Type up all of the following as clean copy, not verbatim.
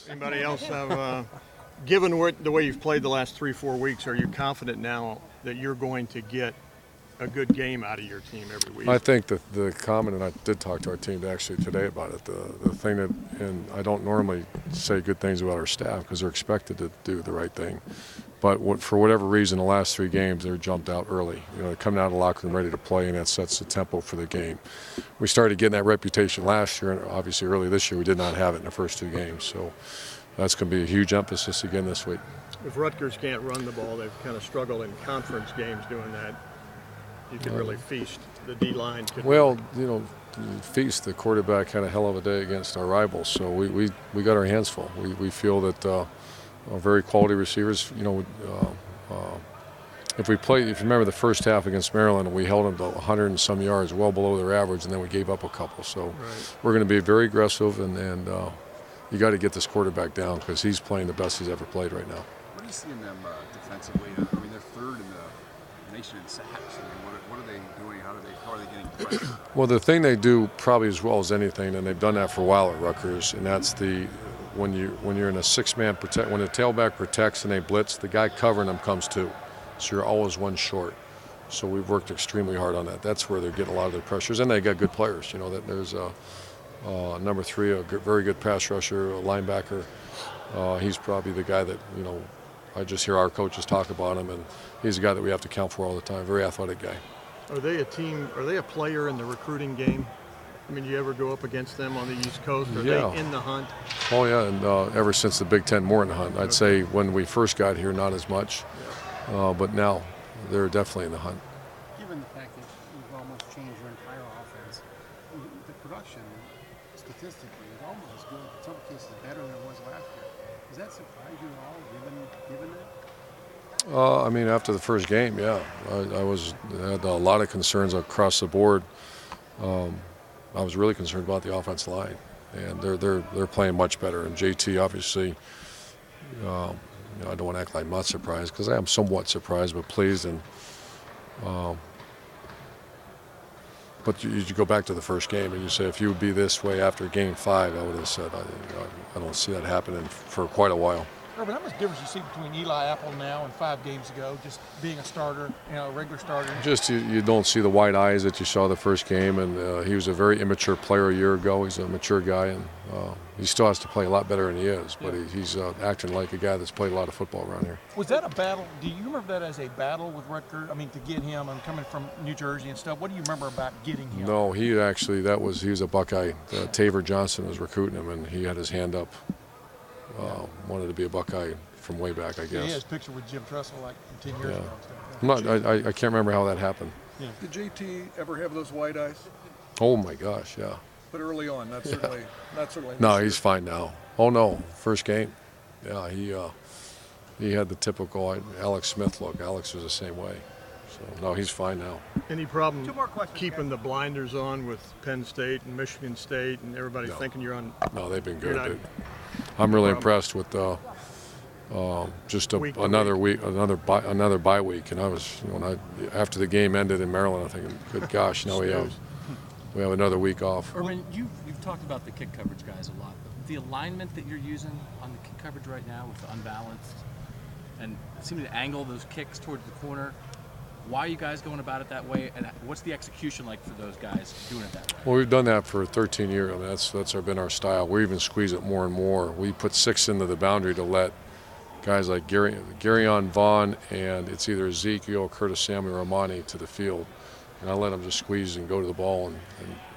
Anybody else have, given the way you've played the last 3-4 weeks, are you confident now that you're going to get a good game out of your team every week? I think that the comment, and I did talk to our team actually today about it, the thing that, and I don't normally say good things about our staff because they're expected to do the right thing, but for whatever reason, the last 3 games, they're jumped out early. They're coming out of the locker room ready to play, and that sets the tempo for the game. We started getting that reputation last year, and obviously early this year we did not have it in the first 2 games. So that's going to be a huge emphasis again this week. If Rutgers can't run the ball, they've kind of struggled in conference games doing that. You could really feast. The D-line could. Well, feast. The quarterback had a hell of a day against our rivals, so we got our hands full. We feel that very quality receivers. If you remember the first half against Maryland, we held them to 100 and some yards, well below their average, and then we gave up a couple. So we're going to be very aggressive, and you got to get this quarterback down because he's playing the best he's ever played right now. What do you see in them defensively? I mean, they're third in the nation in sacks. I mean, what are they doing? How are they getting pressure? Well, the thing they do probably as well as anything, and they've done that for a while at Rutgers, and that's when you're in a 6-man protect, when the tailback protects and they blitz, the guy covering them comes too. So you're always one short. So we've worked extremely hard on that. That's where they're getting a lot of their pressures, and they got good players. That there's number 3, a very good pass rusher, a linebacker. He's probably the guy that I just hear our coaches talk about him, and he's a guy that we have to count for all the time. Very athletic guy. Are they a team? Are they a player in the recruiting game? I mean, do you ever go up against them on the East Coast? Are they in the hunt? Oh, yeah, and ever since the Big Ten, more in the hunt. I'd say when we first got here, not as much, but now they're definitely in the hunt. Given the fact that you've almost changed your entire offense, the production, statistically, is almost as good, in some cases better than it was last year. Does that surprise you at all, given that? I mean, after the first game, yeah, I had a lot of concerns across the board. I was really concerned about the offensive line, and they're playing much better. And JT, obviously, I don't want to act like I'm not surprised because I am somewhat surprised, but pleased. And but you go back to the first game and you say, if you would be this way after Game 5, I would have said I don't see that happening for quite a while. Urban, how much difference you see between Eli Apple now and 5 games ago, just being a starter, a regular starter? Just you don't see the wide eyes that you saw the first game, and he was a very immature player a year ago. He's a mature guy, and he still has to play a lot better than he is, but he's acting like a guy that's played a lot of football around here. Was that a battle? Do you remember that as a battle with Rutgers? I mean, to get him, and coming from New Jersey and stuff, what do you remember about getting him? No, he was a Buckeye. Taver Johnson was recruiting him, and he had his hand up. Wanted to be a Buckeye from way back, I guess. Yeah, he has a picture with Jim Tressel like 10 years ago. I can't remember how that happened. Yeah. Did JT ever have those wide eyes? Oh my gosh, yeah. But early on, not certainly. No, he's fine now. Oh no, first game. Yeah, he had the typical Alex Smith look. Alex was the same way. So no, he's fine now. Any problem keeping the blinders on with Penn State and Michigan State and everybody thinking you're on? No, they've been good. I'm really impressed with just another week, another bye week, and I was after the game ended in Maryland, I'm thinking, good gosh, now we have another week off. Urban, you've talked about the kick coverage guys a lot. The alignment that you're using on the kick coverage right now with the unbalanced and seeming to angle those kicks towards the corner. Why are you guys going about it that way, and what's the execution like for those guys doing it that way? Well, we've done that for 13 years. I mean, that's been our style. We even squeeze it more and more. We put 6 into the boundary to let guys like Garyon Vaughn, and it's either Ezekiel, Curtis Samuel, or Amani to the field. And I let them just squeeze and go to the ball. And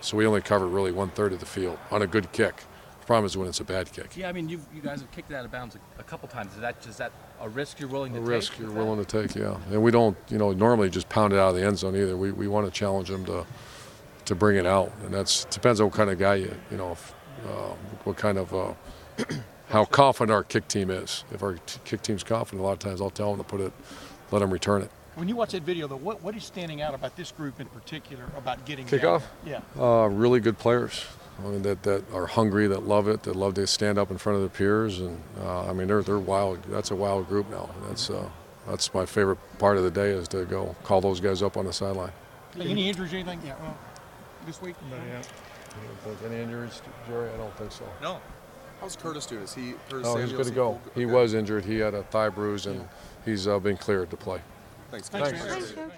so we only cover really 1/3 of the field on a good kick. The problem is when it's a bad kick. Yeah, I mean, you guys have kicked it out of bounds a couple times. Is that a risk you're willing to take? A risk you're willing to take, yeah. And we don't, normally just pound it out of the end zone either. We want to challenge them to bring it out, and that depends on what kind of guy what kind of how confident our kick team is. If our kick team's confident, a lot of times I'll tell them to let them return it. When you watch that video, though, what is standing out about this group in particular about getting kickoff? Yeah. Really good players. I mean, that are hungry, that love it, that love to stand up in front of their peers, and I mean they're wild. That's a wild group now. That's my favorite part of the day is to go call those guys up on the sideline. Any injuries or anything? Yeah. This week? Yeah. Any injuries, Jerry? I don't think so. No. How's Curtis doing? Is he Curtis Oh, he's Samuels, good to go. full- He okay. was injured. He had a thigh bruise, and he's been cleared to play. Thanks. Thanks, Coach. man. Thanks, Coach.